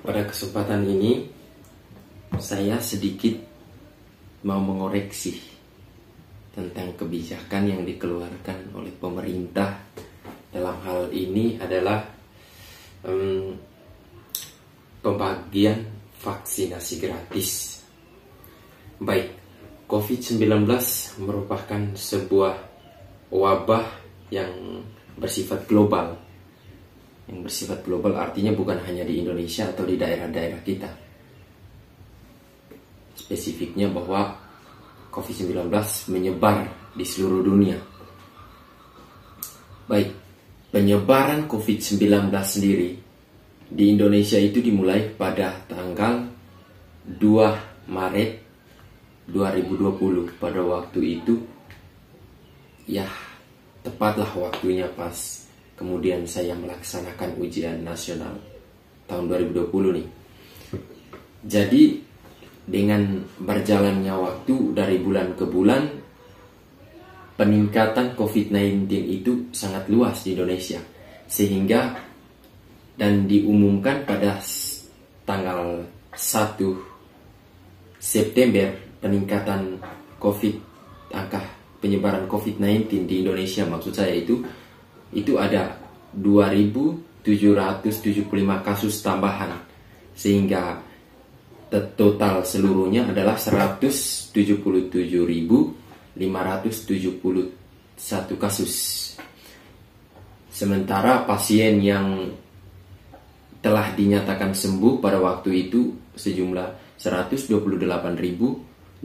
Pada kesempatan ini saya sedikit mau mengoreksi tentang kebijakan yang dikeluarkan oleh pemerintah. Dalam hal ini adalah pembagian vaksinasi gratis. Baik, COVID-19 merupakan sebuah wabah yang bersifat global. Yang bersifat global artinya bukan hanya di Indonesia atau di daerah-daerah kita. Spesifiknya bahwa COVID-19 menyebar di seluruh dunia. Baik, penyebaran COVID-19 sendiri di Indonesia itu dimulai pada tanggal 2 Maret 2020. Pada waktu itu, ya tepatlah waktunya pas kemudian saya melaksanakan ujian nasional tahun 2020 nih. Jadi dengan berjalannya waktu dari bulan ke bulan, peningkatan COVID-19 itu sangat luas di Indonesia. Sehingga dan diumumkan pada tanggal 1 September peningkatan angka penyebaran COVID-19 di Indonesia, maksud saya itu ada 2.775 kasus tambahan, sehingga total seluruhnya adalah 177.571 kasus. Sementara pasien yang telah dinyatakan sembuh pada waktu itu sejumlah 128.057.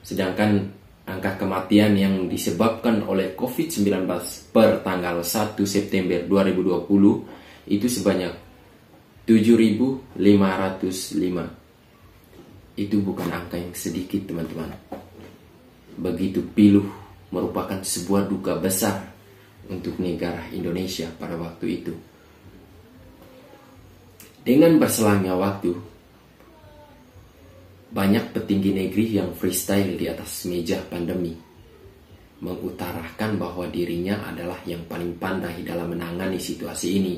Sedangkan angka kematian yang disebabkan oleh COVID-19 per tanggal 1 September 2020 itu sebanyak 7.505. Itu bukan angka yang sedikit, teman-teman. Begitu pilu, merupakan sebuah duka besar untuk negara Indonesia pada waktu itu. Dengan berselangnya waktu, banyak petinggi negeri yang freestyle di atas meja pandemi, mengutarakan bahwa dirinya adalah yang paling pandai dalam menangani situasi ini.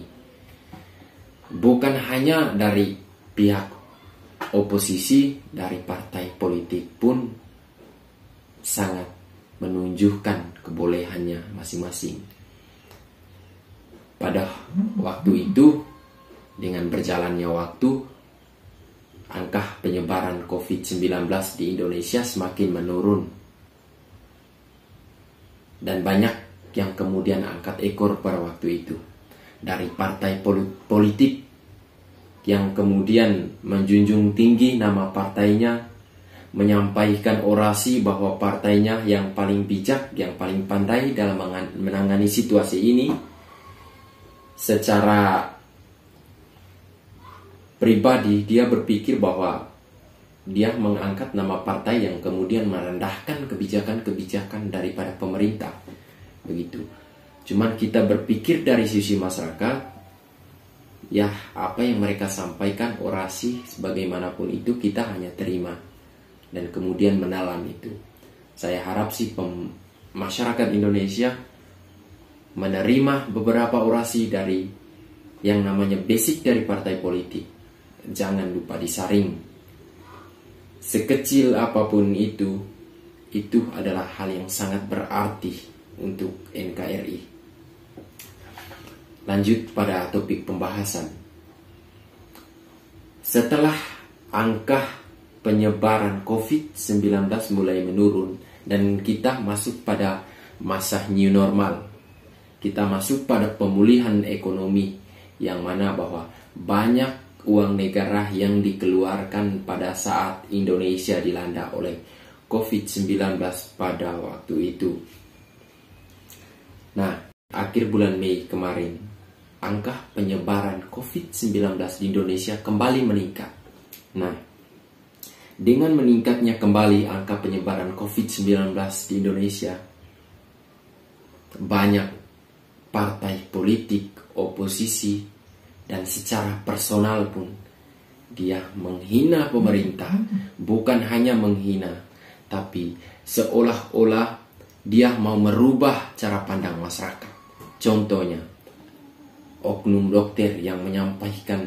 Bukan hanya dari pihak oposisi, dari partai politik pun sangat menunjukkan kebolehannya masing-masing. Pada waktu itu, dengan berjalannya waktu, angka penyebaran COVID-19 di Indonesia semakin menurun. Dan banyak yang kemudian angkat ekor pada waktu itu. Dari partai politik yang kemudian menjunjung tinggi nama partainya, menyampaikan orasi bahwa partainya yang paling bijak, yang paling pandai dalam menangani situasi ini. Secara pribadi dia berpikir bahwa dia mengangkat nama partai yang kemudian merendahkan kebijakan-kebijakan daripada pemerintah. Begitu. Cuman kita berpikir dari sisi masyarakat, ya apa yang mereka sampaikan, orasi sebagaimanapun itu kita hanya terima dan kemudian menelan itu. Saya harap sih masyarakat Indonesia menerima beberapa orasi dari yang namanya basic dari partai politik. Jangan lupa disaring. Sekecil apapun itu adalah hal yang sangat berarti untuk NKRI. Lanjut pada topik pembahasan. Setelah angka penyebaran COVID-19 mulai menurun dan kita masuk pada masa new normal, kita masuk pada pemulihan ekonomi, yang mana bahwa banyak uang negara yang dikeluarkan pada saat Indonesia dilanda oleh COVID-19 pada waktu itu. Nah, akhir bulan Mei kemarin, angka penyebaran COVID-19 di Indonesia kembali meningkat. Nah, dengan meningkatnya kembali angka penyebaran COVID-19 di Indonesia, banyak partai politik, oposisi, dan secara personal pun dia menghina pemerintah. Bukan hanya menghina, tapi seolah-olah dia mau merubah cara pandang masyarakat. Contohnya, oknum dokter yang menyampaikan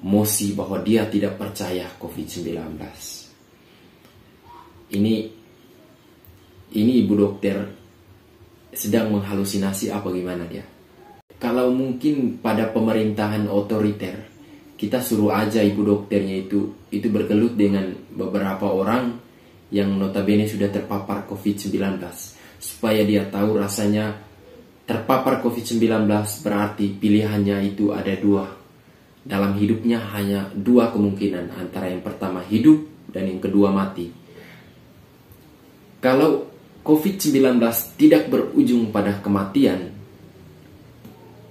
mosi bahwa dia tidak percaya COVID-19. Ini ibu dokter sedang menghalusinasi apa gimana dia? Kalau mungkin pada pemerintahan otoriter, kita suruh aja ibu dokternya itu bergelut dengan beberapa orang yang notabene sudah terpapar COVID-19, supaya dia tahu rasanya terpapar COVID-19 berarti pilihannya itu ada dua. Dalam hidupnya hanya dua kemungkinan, antara yang pertama hidup dan yang kedua mati. Kalau COVID-19 tidak berujung pada kematian,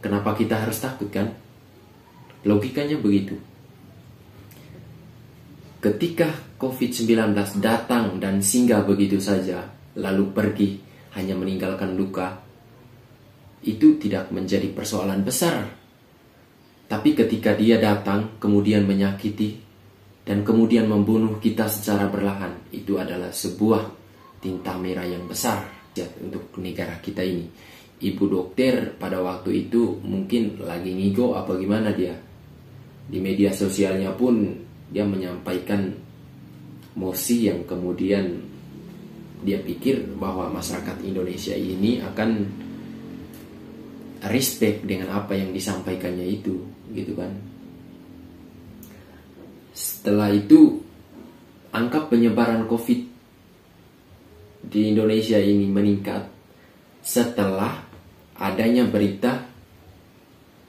kenapa kita harus takut kan? Logikanya begitu. Ketika COVID-19 datang dan singgah begitu saja, lalu pergi hanya meninggalkan luka, itu tidak menjadi persoalan besar. Tapi ketika dia datang, kemudian menyakiti, dan kemudian membunuh kita secara berlahan, itu adalah sebuah tinta merah yang besar untuk negara kita ini. Ibu dokter pada waktu itu mungkin lagi ngigo apa gimana dia. Di media sosialnya pun dia menyampaikan mosi yang kemudian dia pikir bahwa masyarakat Indonesia ini akan respect dengan apa yang disampaikannya itu, gitu kan. Setelah itu angka penyebaran COVID di Indonesia ini meningkat setelah adanya berita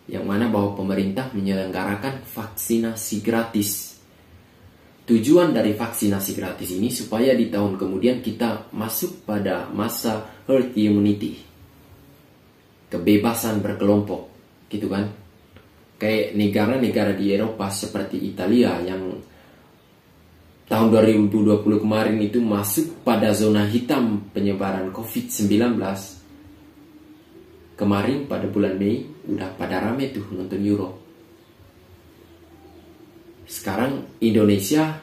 yang mana bahwa pemerintah menyelenggarakan vaksinasi gratis. Tujuan dari vaksinasi gratis ini supaya di tahun kemudian kita masuk pada masa herd immunity, kebebasan berkelompok, gitu kan. Kayak negara-negara di Eropa seperti Italia yang tahun 2020 kemarin itu masuk pada zona hitam penyebaran COVID-19. Kemarin pada bulan Mei udah pada rame tuh nonton Euro. Sekarang Indonesia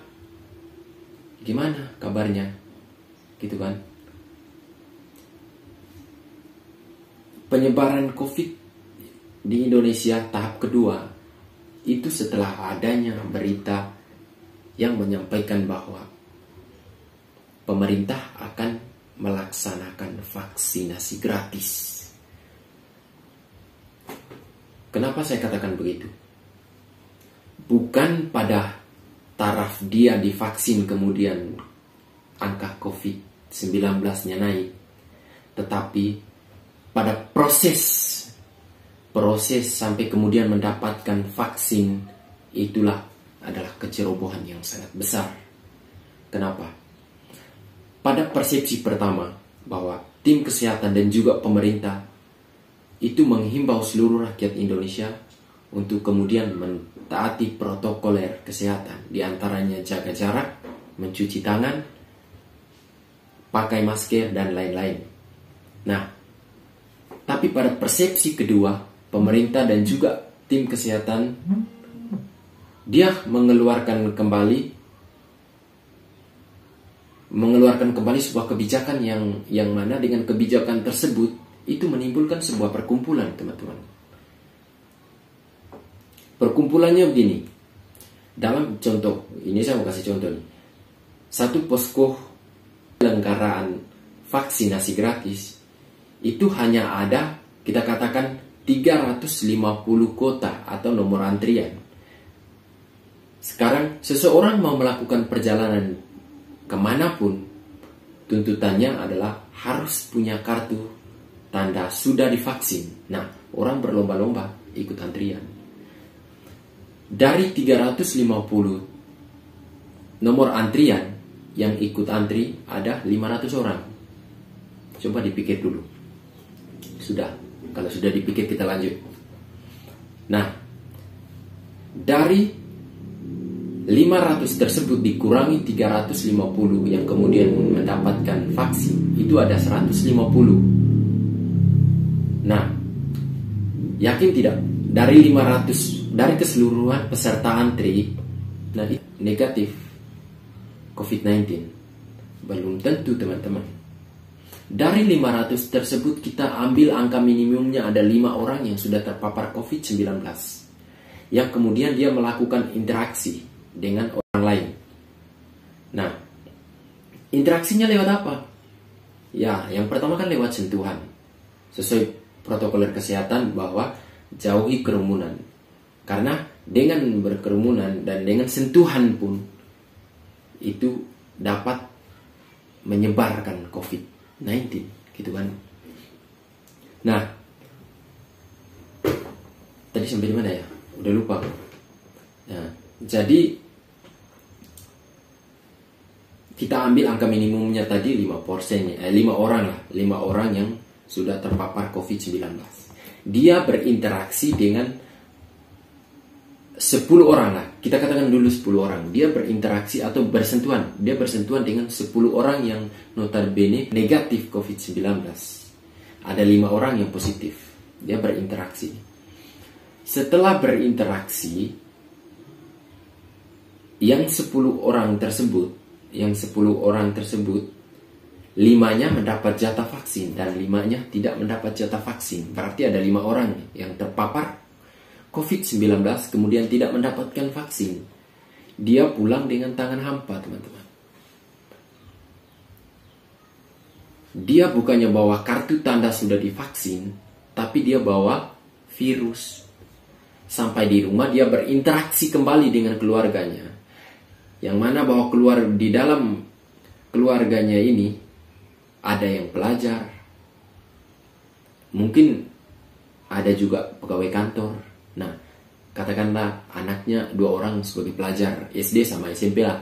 gimana kabarnya? Gitu kan. Penyebaran COVID di Indonesia tahap kedua itu setelah adanya berita yang menyampaikan bahwa pemerintah akan melaksanakan vaksinasi gratis. Kenapa saya katakan begitu? Bukan pada taraf dia divaksin kemudian angka COVID-19-nya naik, tetapi pada proses sampai kemudian mendapatkan vaksin, itulah adalah kecerobohan yang sangat besar. Kenapa? Pada persepsi pertama bahwa tim kesehatan dan juga pemerintah itu menghimbau seluruh rakyat Indonesia untuk kemudian mentaati protokoler kesehatan, diantaranya jaga jarak, mencuci tangan, pakai masker, dan lain-lain. Nah, tapi pada persepsi kedua, pemerintah dan juga tim kesehatan, dia mengeluarkan kembali sebuah kebijakan yang mana dengan kebijakan tersebut itu menimbulkan sebuah perkumpulan, teman-teman. Perkumpulannya begini. Dalam contoh, ini saya mau kasih contoh nih. Satu posko penyelenggaraan vaksinasi gratis itu hanya ada, kita katakan 350 kota atau nomor antrian. Sekarang seseorang mau melakukan perjalanan kemanapun, tuntutannya adalah harus punya kartu tanda sudah divaksin. Nah, orang berlomba-lomba ikut antrian. Dari 350 nomor antrian yang ikut antri ada 500 orang. Coba dipikir dulu. Kalau sudah dipikir kita lanjut. Nah, dari 500 tersebut dikurangi 350 yang kemudian mendapatkan vaksin, itu ada 150. Nah, yakin tidak? Dari 500, dari keseluruhan peserta antri, nah negatif COVID-19. Belum tentu, teman-teman. Dari 500 tersebut kita ambil angka minimumnya ada 5 orang yang sudah terpapar COVID-19. yang kemudian dia melakukan interaksi dengan orang lain. Nah, interaksinya lewat apa? Ya, yang pertama kan lewat sentuhan. Sesuai protokol kesehatan bahwa jauhi kerumunan. Karena dengan berkerumunan dan dengan sentuhan pun itu dapat menyebarkan COVID-19, gitu kan. Nah, tadi sampai di mana ya? Udah lupa. Nah, jadi kita ambil angka minimumnya tadi 5%, 5 orang lah, 5 orang yang sudah terpapar COVID-19. Dia berinteraksi dengan 10 orang lah. Kita katakan dulu 10 orang. Dia berinteraksi atau bersentuhan. Dia bersentuhan dengan 10 orang yang notabene negatif COVID-19. Ada 5 orang yang positif. Dia berinteraksi. Setelah berinteraksi, yang 10 orang tersebut, 5-nya mendapat jatah vaksin dan 5-nya tidak mendapat jatah vaksin. Berarti ada 5 orang yang terpapar COVID-19 kemudian tidak mendapatkan vaksin. Dia pulang dengan tangan hampa, teman-teman. Dia bukannya bawa kartu tanda sudah divaksin, tapi dia bawa virus. Sampai di rumah dia berinteraksi kembali dengan keluarganya. Yang mana bahwa di dalam keluarganya ini ada yang pelajar, mungkin ada juga pegawai kantor. Nah, katakanlah anaknya 2 orang sebagai pelajar SD sama SMP lah.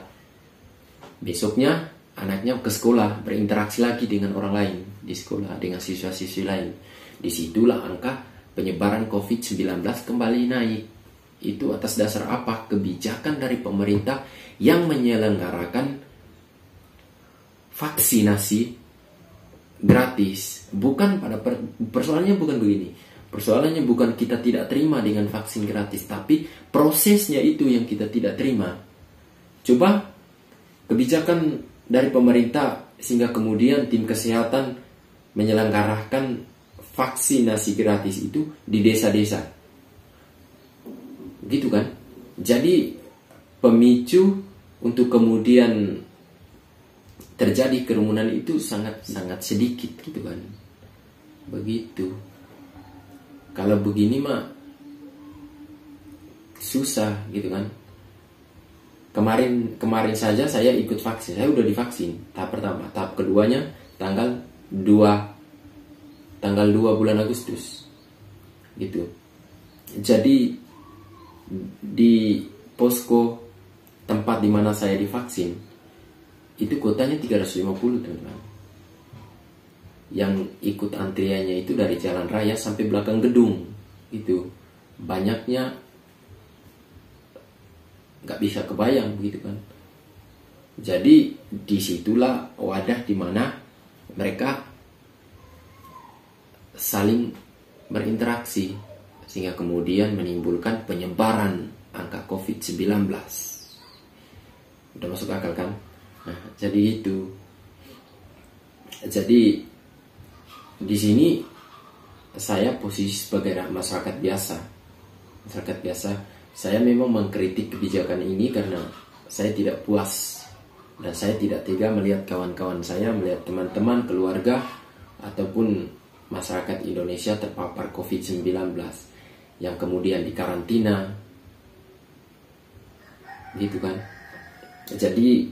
Besoknya anaknya ke sekolah, berinteraksi lagi dengan orang lain di sekolah, dengan siswa-siswi lain. Disitulah angka penyebaran COVID-19 kembali naik. Itu atas dasar apa? Kebijakan dari pemerintah yang menyelenggarakan vaksinasi gratis. Bukan pada persoalannya bukan begini. Persoalannya bukan kita tidak terima dengan vaksin gratis, tapi prosesnya itu yang kita tidak terima. Coba kebijakan dari pemerintah sehingga kemudian tim kesehatan menyelenggarakan vaksinasi gratis itu di desa-desa. Gitu kan? Jadi pemicu untuk kemudian terjadi kerumunan itu sangat sedikit, gitu kan. Begitu. Kalau begini mah susah, gitu kan. Kemarin saja saya ikut vaksin. Saya udah divaksin tahap pertama. Tahap keduanya tanggal 2 bulan Agustus. Gitu. Jadi di posko tempat di mana saya divaksin itu kuotanya 350, teman-teman. Yang ikut antriannya itu dari jalan raya sampai belakang gedung. Itu banyaknya nggak bisa kebayang, begitu kan. Jadi disitulah wadah di mana mereka saling berinteraksi sehingga kemudian menimbulkan penyebaran angka COVID-19. Udah masuk akal kan? Nah, jadi itu. Jadi di sini saya posisi sebagai masyarakat biasa. Masyarakat biasa, saya memang mengkritik kebijakan ini karena saya tidak puas dan saya tidak tega melihat kawan-kawan saya, melihat teman-teman, keluarga ataupun masyarakat Indonesia terpapar COVID-19 yang kemudian dikarantina, gitu kan. Jadi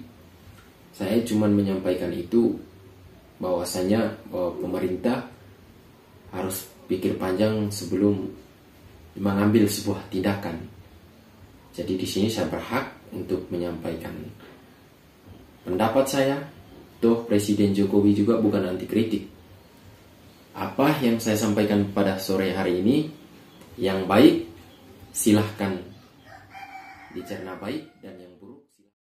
saya cuma menyampaikan itu, bahwasanya pemerintah harus pikir panjang sebelum mengambil sebuah tindakan. Jadi di sini saya berhak untuk menyampaikan pendapat saya. Toh Presiden Jokowi juga bukan anti kritik. Apa yang saya sampaikan pada sore hari ini yang baik silahkan dicerna baik dan yang buruk